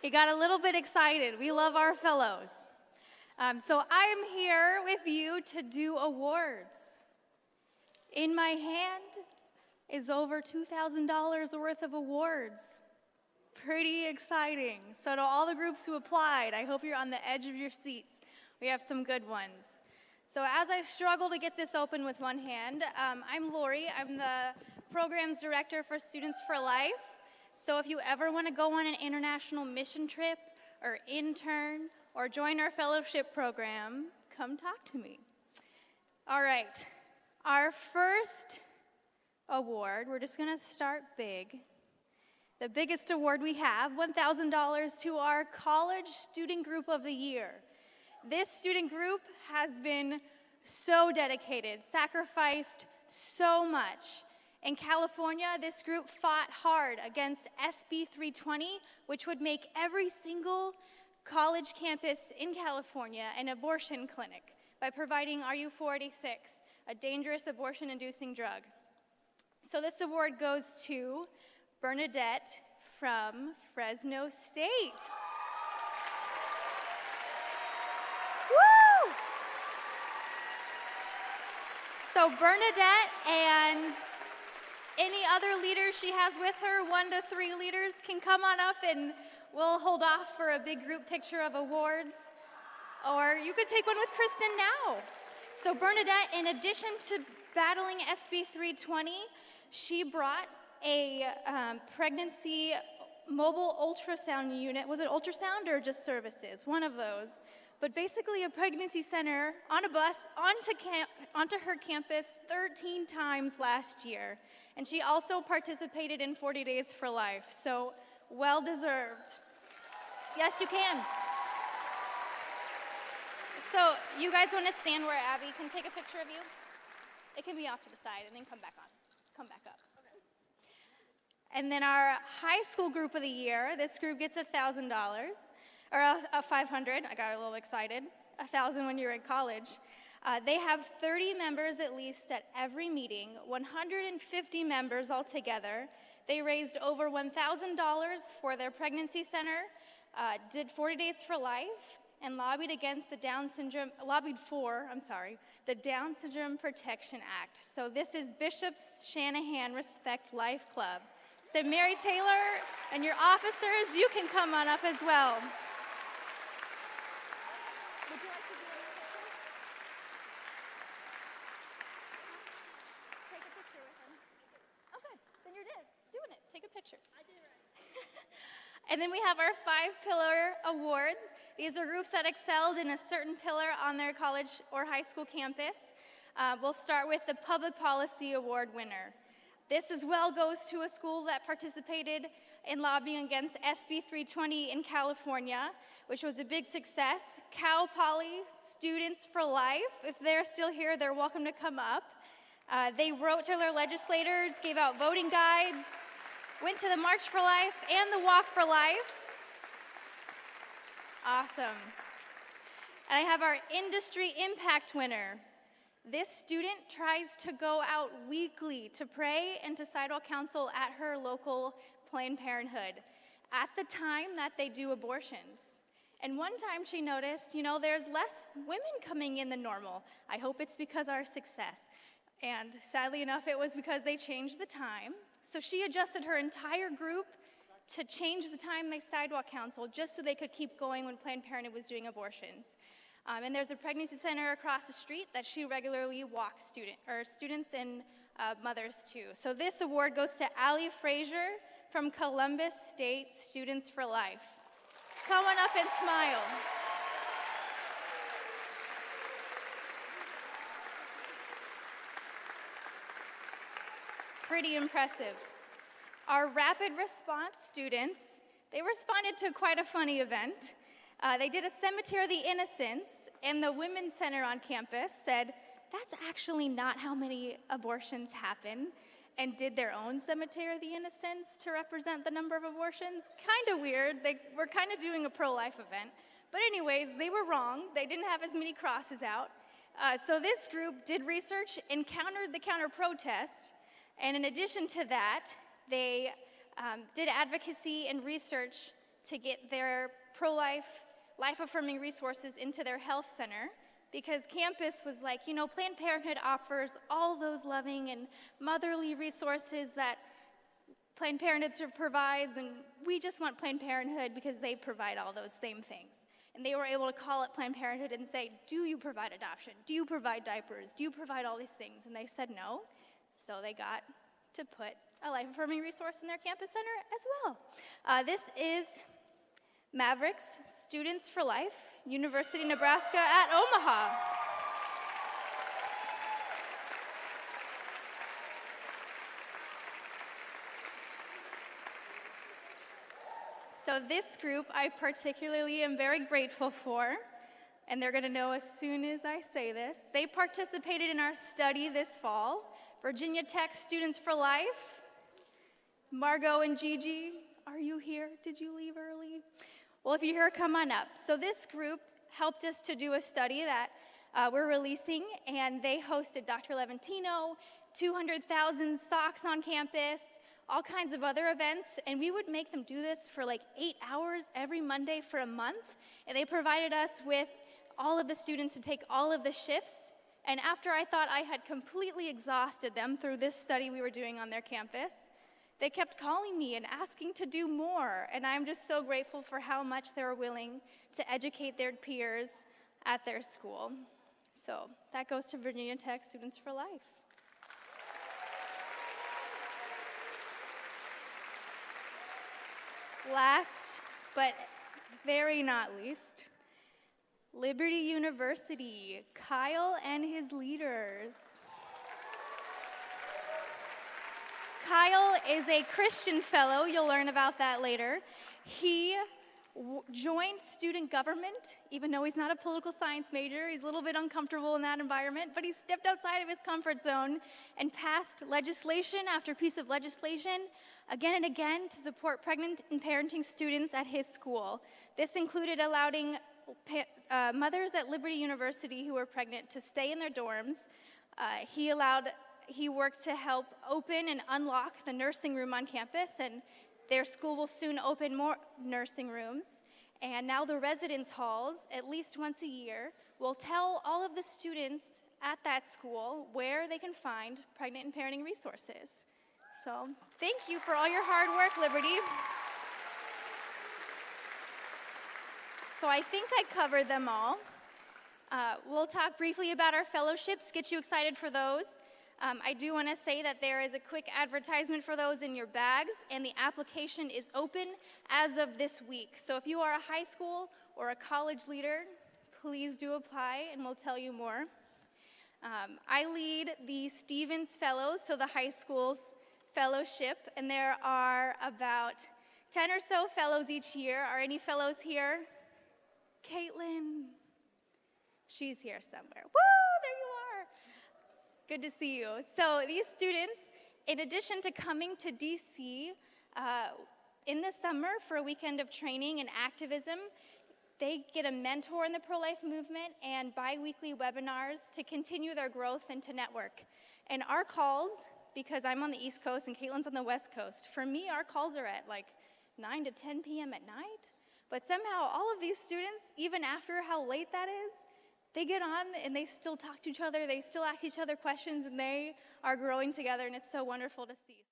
He got a little bit excited. We love our fellows. So I'm here with you to do awards. In my hand is over $2,000 worth of awards. Pretty exciting. So to all the groups who applied, I hope you're on the edge of your seats. We have some good ones. So as I struggle to get this open with one hand, I'm Lori. I'm the Programs Director for Students for Life. So if you ever want to go on an international mission trip or intern or join our fellowship program, come talk to me. All right, our first award, we're just going to start big. The biggest award we have, $1,000 to our College Student Group of the Year. This student group has been so dedicated, sacrificed so much. In California, this group fought hard against SB 320, which would make every single college campus in California an abortion clinic by providing RU486, a dangerous abortion-inducing drug. So this award goes to Bernadette from Fresno State. Woo! So Bernadette and any other leaders she has with her, 1 to 3 leaders, can come on up and we'll hold off for a big group picture of awards. Or you could take one with Kristen now. So Bernadette, in addition to battling SB 320, she brought a pregnancy mobile ultrasound unit. Was it ultrasound or just services? One of those. But basically a pregnancy center on a bus onto her campus 13 times last year. And she also participated in 40 Days for Life, so well deserved. Yes, you can. So you guys want to stand where Abby can take a picture of you? It can be off to the side and then come back on. Come back up. And then our high school group of the year, this group gets $1,000, or a 500, I got a little excited, 1,000 when you're in college. They have 30 members at least at every meeting, 150 members altogether. They raised over $1,000 for their pregnancy center, did 40 Days for Life, and lobbied for the Down Syndrome Protection Act. So this is Bishop Shanahan Respect Life Club. So Mary Taylor and your officers, you can come on up as well. Would you like to do a picture? Take a picture with them. Okay, then you're doing it. Take a picture. I did it right. And then we have our 5-pillar awards. These are groups that excelled in a certain pillar on their college or high school campus. We'll start with the Public Policy Award winner. This as well goes to a school that participated in lobbying against SB 320 in California, which was a big success. Cal Poly Students for Life, if they're still here, they're welcome to come up. They wrote to their legislators, gave out voting guides, went to the March for Life and the Walk for Life. Awesome. And I have our Industry Impact winner. This student tries to go out weekly to pray and to sidewalk counsel at her local Planned Parenthood at the time that they do abortions. And one time she noticed, there's less women coming in than normal. I hope it's because of our success. And sadly enough, it was because they changed the time. So she adjusted her entire group to change the time they sidewalk counsel just so they could keep going when Planned Parenthood was doing abortions. And there's a pregnancy center across the street that she regularly walks students and mothers to. So this award goes to Allie Frazier from Columbus State Students for Life. Come on up and smile. Pretty impressive. Our rapid response students, they responded to quite a funny event. They did a Cemetery of the Innocents, and the Women's Center on campus said, that's actually not how many abortions happen, and did their own Cemetery of the Innocents to represent the number of abortions. Kind of weird. They were kind of doing a pro-life event. But anyways, they were wrong. They didn't have as many crosses out. So this group did research and countered the counter-protest, and in addition to that, they did advocacy and research to get their pro-life, life-affirming resources into their health center, because campus was like, you know, Planned Parenthood offers all those loving and motherly resources that Planned Parenthood provides, and we just want Planned Parenthood because they provide all those same things. And they were able to call up Planned Parenthood and say, do you provide adoption? Do you provide diapers? Do you provide all these things? And they said no, so they got to put a life-affirming resource in their campus center as well. This is Mavericks, Students for Life, University of Nebraska at Omaha. So this group I particularly am very grateful for, and they're gonna know as soon as I say this. They participated in our study this fall, Virginia Tech Students for Life. Margot and Gigi, are you here? Did you leave early? Well, if you're here, come on up. So this group helped us to do a study that we're releasing, and they hosted Dr. Levantino, 200,000 socks on campus, all kinds of other events, and we would make them do this for like 8 hours every Monday for a month, and they provided us with all of the students to take all of the shifts, and after I thought I had completely exhausted them through this study we were doing on their campus, they kept calling me and asking to do more, and I'm just so grateful for how much they were willing to educate their peers at their school. So that goes to Virginia Tech Students for Life. Last, but very not least, Liberty University, Kyle and his leaders. Kyle is a Christian fellow. You'll learn about that later. He joined student government, even though he's not a political science major. He's a little bit uncomfortable in that environment, but he stepped outside of his comfort zone and passed legislation after piece of legislation again and again to support pregnant and parenting students at his school. This included allowing mothers at Liberty University who were pregnant to stay in their dorms. He worked to help open and unlock the nursing room on campus, and their school will soon open more nursing rooms. And now the residence halls, at least once a year, will tell all of the students at that school where they can find pregnant and parenting resources. So thank you for all your hard work, Liberty. So I think I covered them all. We'll talk briefly about our fellowships, get you excited for those. I do want to say that there is a quick advertisement for those in your bags, and the application is open as of this week. So if you are a high school or a college leader, please do apply, and we'll tell you more. I lead the Stevens Fellows, so the high school's fellowship, and there are about 10 or so fellows each year. Are any fellows here? Caitlin, she's here somewhere. Woo, there you are. Good to see you. So these students, in addition to coming to DC in the summer for a weekend of training and activism, they get a mentor in the pro-life movement and bi-weekly webinars to continue their growth and to network. And our calls, because I'm on the East Coast and Caitlin's on the West Coast, for me, our calls are at like 9 to 10 p.m. at night. But somehow all of these students, even after how late that is, they get on and they still talk to each other, they still ask each other questions, and they are growing together, and it's so wonderful to see.